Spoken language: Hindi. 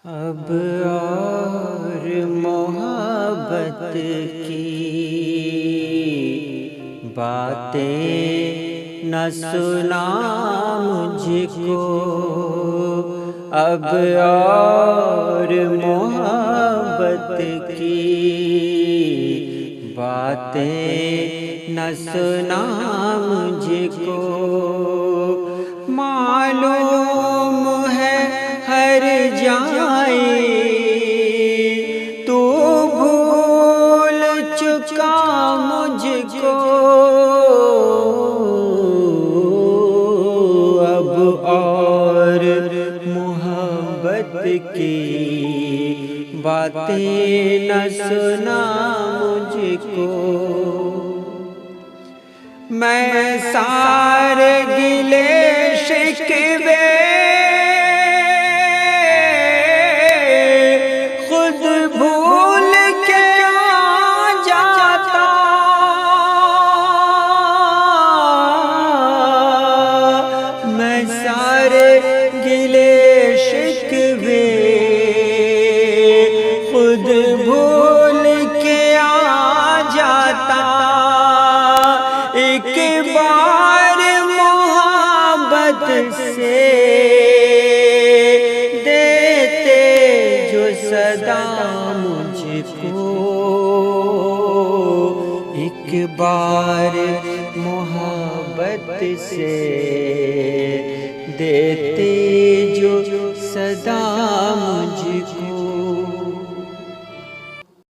अब और मोहब्बत की बातें न सुना मुझको। अब और मोहब्बत की बातें न सुना मुझको। मालूम है हर जाए तू भूल चुका मुझको। अब और मोहब्बत की बातें न सुना मुझको। मैं सारे गिले शिकवे खुद भूल के आ जाता। मैं सारे गिले शिकवे खुद भूल के आ जाता। एक बार मोहब्बत से देते जो सदा मुझको। एक बार मोहब्बत से देते जो सदा मुझको।